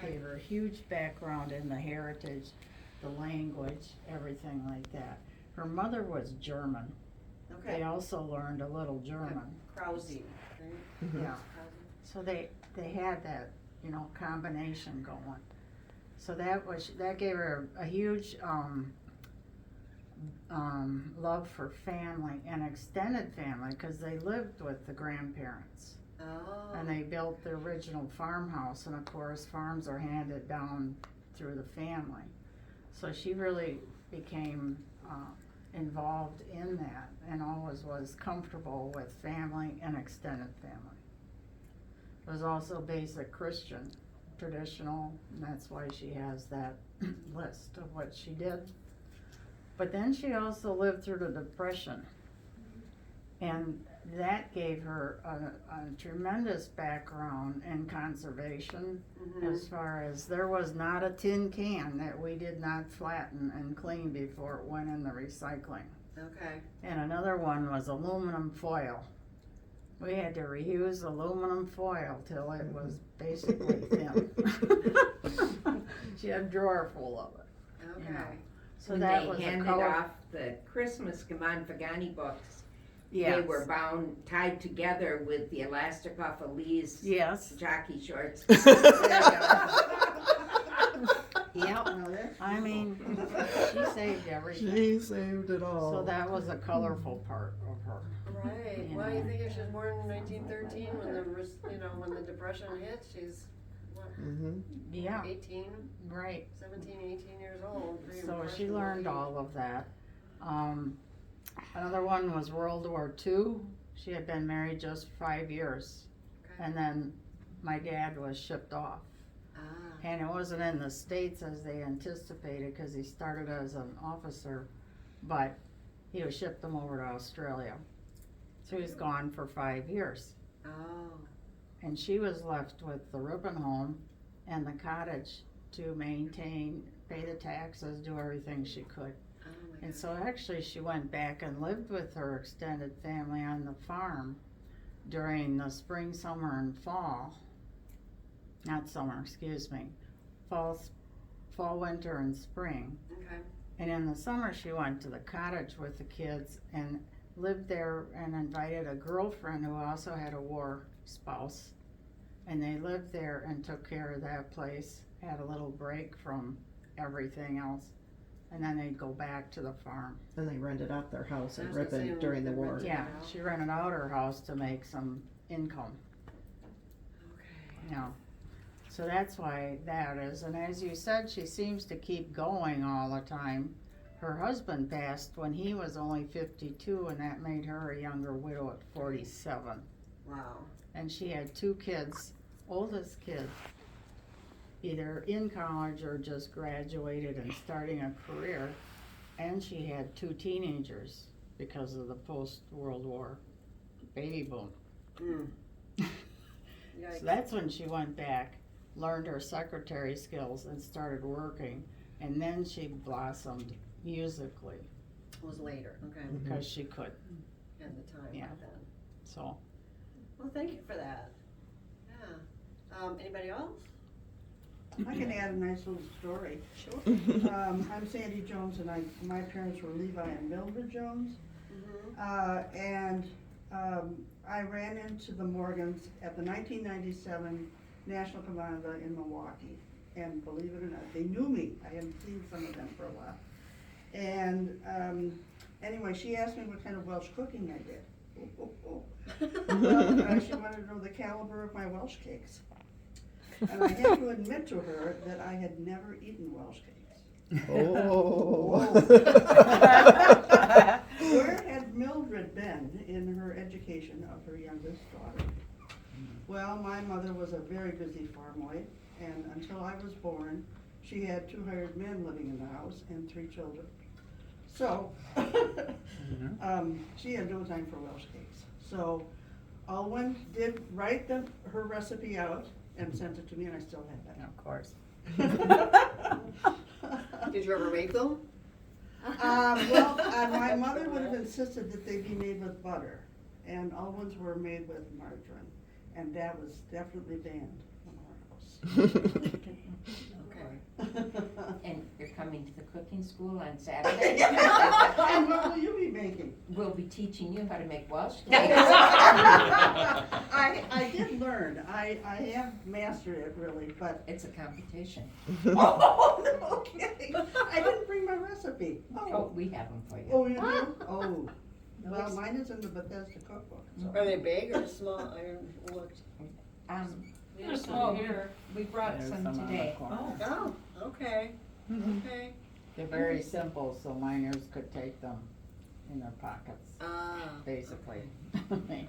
Gave her a huge background in the heritage, the language, everything like that. Her mother was German. Okay. They also learned a little German. Krause, right? Yeah. So they had that, combination going. So that gave her a huge love for family and extended family, because they lived with the grandparents. Oh. And they built the original farmhouse, and of course farms are handed down through the family. So she really became involved in that, and always was comfortable with family and extended family. Was also basic Christian, traditional, and that's why she has that list of what she did. But then she also lived through the Depression, and that gave her a tremendous background in conservation, as far as there was not a tin can that we did not flatten and clean before it went in the recycling. Okay. And another one was aluminum foil. We had to reuse aluminum foil till it was basically thin. She had a drawer full of it. Okay. So When that was they a handed color. off the Christmas Gaman books, Yes. they were tied together with the elastic off of Lee's Yes. jockey shorts. Yep. I mean, she saved everything. She saved it all. So that was a colorful part of her. Right. You Well, know. you think if she was born in 1913, when the Depression hit, she's what, Yeah, 18, right. 17, 18 years old. Pretty So she impressionable learned age. all of that. Another one was World War II. She had been married just 5 years. Okay. And then my dad was shipped off. Ah. And it wasn't in the States as they anticipated, because he started as an officer, but he was shipped them over to Australia. So he was gone for 5 years. Oh. And she was left with the Ripon home and the cottage to maintain, pay the taxes, do everything she could. Oh my And God. so actually she went back and lived with her extended family on the farm during the spring, summer, and fall. Not summer, excuse me. Fall, winter, and spring. Okay. And in the summer she went to the cottage with the kids and lived there, and invited a girlfriend who also had a war spouse. And they lived there and took care of that place, had a little break from everything else. And then they'd go back to the farm. And they rented out their house in I was gonna Ripon say, during the they war. rented- Yeah, out. she rented out her house to make some income, Okay. So that's why that is, and as you said, she seems to keep going all the time. Her husband passed when he was only 52, and that made her a younger widow at 47. Wow. And she had 2 kids, oldest kid, either in college or just graduated and starting a career. And she had 2 teenagers because of the post-World War baby boom. Mm. Yikes. So that's when she went back, learned her secretary skills, and started working. And then she blossomed musically Was later. Okay. because she could. Had the time Yeah. by then. So Well, thank you for that. Yeah. Anybody else? I can add a nice little story. Sure. I'm Sandy Jones, and my parents were Levi and Mildred Jones. Mm-hmm. I ran into the Morgans at the 1997 National Commanda in Milwaukee. And believe it or not, they knew me. I hadn't seen some of them for a while. And anyway, she asked me what kind of Welsh cooking I did. Well, she wanted to know the caliber of my Welsh cakes. And I had to admit to her that I had never eaten Welsh cakes. Oh. Where had Mildred been in her education of her youngest daughter? Well, my mother was a very busy farm wife, and until I was born, she had 2 hired men living in the house and 3 children. So, she had no time for Welsh cakes. So, Alwyn did write her recipe out and sent it to me, and I still have of course. that. Did you ever make them? My mother would have insisted that they be made with butter, and Alwyn's were made with margarine, and that was definitely banned from our house. cooking school on Saturday. And what will you be making? We'll be teaching you how to make Welsh cakes. I did learn, I have mastered it really, but, It's a competition. oh, no kidding. I didn't bring my recipe. Oh, Oh, we have them for you. oh, you do? Oh, well, mine is in the Bethesda cookbook, so. Are they big or small? I haven't looked. They're small here. We brought There's some some on the today. corner. Oh, okay, okay. They're very simple, so minors could take them in their pockets, Ah, basically. okay.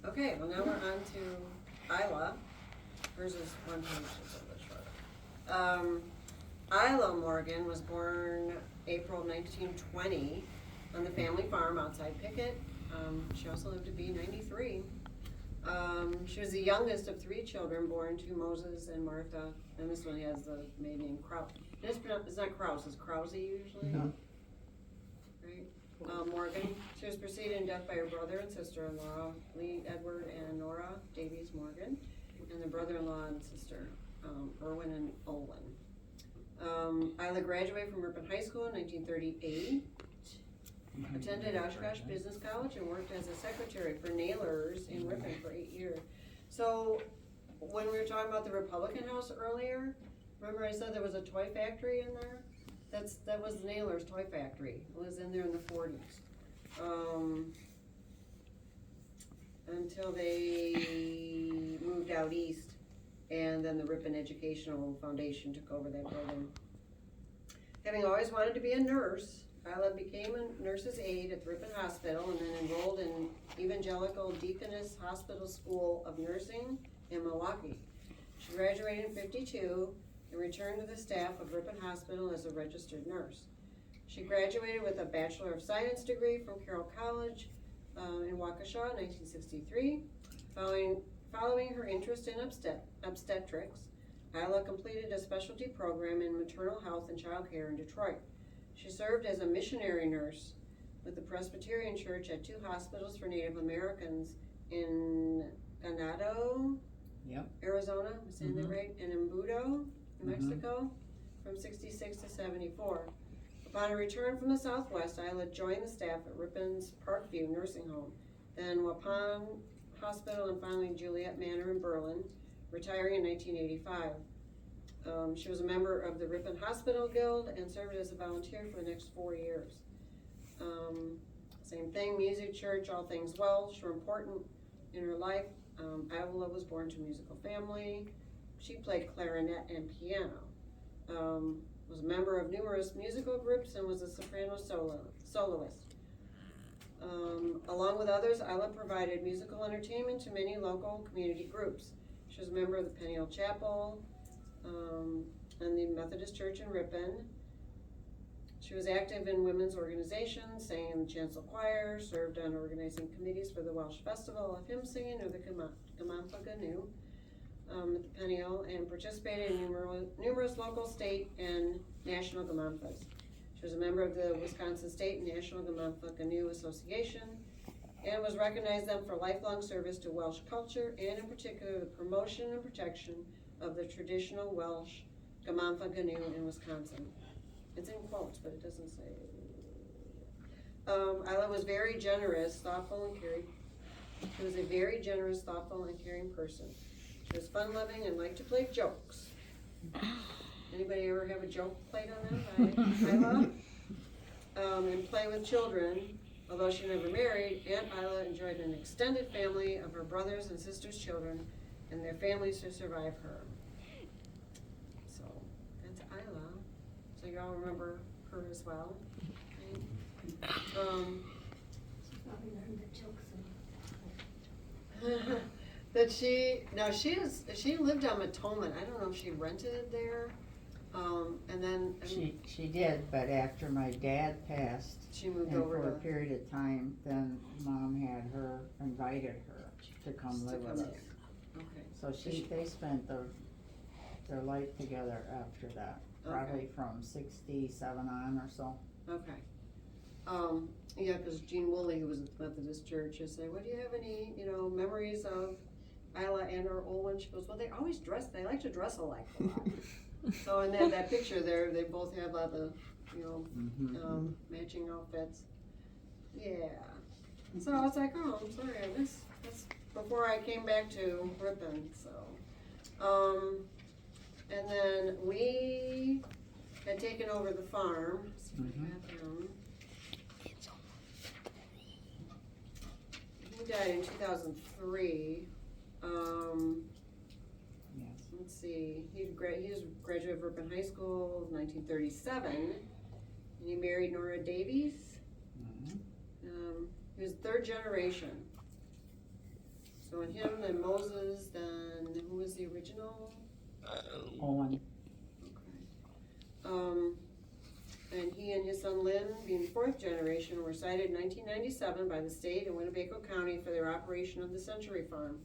Okay, well now we're on to Isla. Hers is one page, it's a little shorter. Isla Morgan was born April 1920 on the family farm outside Pickett. She also lived to be 93. She was the youngest of 3 children born to Moses and Martha, and this one has the maiden name Kraus. It's not Kraus, it's Krause usually. Mhm. Right? Morgan. She was preceded in death by her brother and sister-in-law, Lee Edward and Nora Davies Morgan, and their brother-in-law and sister, Erwin and Olin. Isla graduated from Ripon High School in 1938. Attended Oshkosh Business College and worked as a secretary for Nailers in Ripon for 8 years. So, when we were talking about the Republican House earlier, remember I said there was a toy factory in there? That was Nailers Toy Factory. It was in there in the 40s. Until they moved out east, and then the Ripon Educational Foundation took over that building. Having always wanted to be a nurse, Isla became a nurse's aide at the Ripon Hospital and then enrolled in Evangelical Deaconess Hospital School of Nursing in Milwaukee. She graduated in 52 and returned to the staff of Ripon Hospital as a registered nurse. She graduated with a Bachelor of Science degree from Carroll College in Waukesha in 1963. Following her interest in obstetrics, Isla completed a specialty program in maternal health and child care in Detroit. She served as a missionary nurse with the Presbyterian Church at 2 hospitals for Native Americans in Ganado, Arizona, am I saying that right? And in Budo, New Mexico, from 66 to 74. Upon her return from the Southwest, Isla joined the staff at Ripon's Parkview Nursing Home, then Waupun Hospital, and finally Juliet Manor in Berlin, retiring in 1985. She was a member of the Ripon Hospital Guild and served as a volunteer for the next 4 years. Same thing, music, church, all things Welsh were important in her life. Isla was born to a musical family. She played clarinet and piano. Was a member of numerous musical groups and was a soprano soloist. Along with others, Isla provided musical entertainment to many local community groups. She was a member of the Peniel Chapel and the Methodist Church in Ripon. She was active in women's organizations, sang in the chancel choir, served on organizing committees for the Welsh Festival of Hymn Singing or the Gamanfa Ganu at the Peniel, and participated in numerous local, state, and national Gamanfas. She was a member of the Wisconsin State and National Gamanfa Ganu Association, and was recognized then for lifelong service to Welsh culture, and in particular the promotion and protection of the traditional Welsh Gamanfa Ganu in Wisconsin. It's in quotes, but it doesn't say. Isla was very generous, thoughtful, and caring. She was a very generous, thoughtful, and caring person. She was fun-loving and liked to play jokes. Anybody ever have a joke played on them by Isla? And play with children. Although she never married, Aunt Isla enjoyed an extended family of her brothers and sisters' children and their families to survive her. So, that's Isla. So you all remember her as well. Right? That she lived on Matoman. I don't know if she rented there. And then She did, but after my dad passed, she moved and over for a to period of time, then Mom had her, invited her to come live with us. Okay. So they spent their life together after that, probably from 67 on or so. Okay. Yeah, because Jean Woolley, who was at the Methodist Church, I said, "Well, do you have any, memories of Isla and or Olin?" She goes, "Well, they always dress. They like to dress alike a lot." So in that picture there, they both have the, you know, Mhm. matching outfits. Yeah. So I was like, oh, I'm sorry, I missed, that's before I came back to Ripon, so. And then we had taken over the farm. Let's see if I have him. He died in 2003. Yes. Let's see, he was a graduate of Ripon High School in 1937, and he married Nora Davies. Mhm. He was third generation. So in him, then Moses, then who was the original? Owen. Okay. And he and his son Lynn, being fourth generation, were cited in 1997 by the state and Winnebago County for their operation of the Century Farm.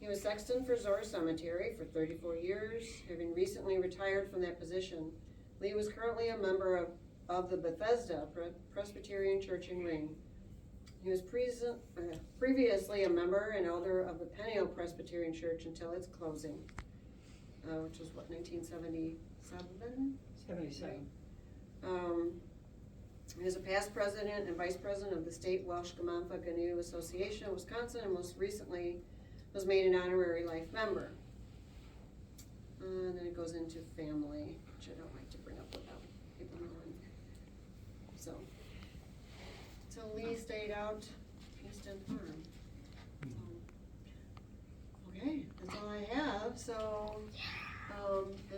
He was sexton for Zor Cemetery for 34 years, having recently retired from that position. Lee was currently a member of the Bethesda Presbyterian Church in Ring. He was previously a member and elder of the Peniel Presbyterian Church until its closing, which was what, 1977? 77. He was a past president and vice president of the State Welsh Gamanfa Ganu Association of Wisconsin, and most recently was made an honorary life member. And then it goes into family, which I don't like to bring up without people knowing. So Lee stayed out East End Farm. So, okay, that's all I have, so,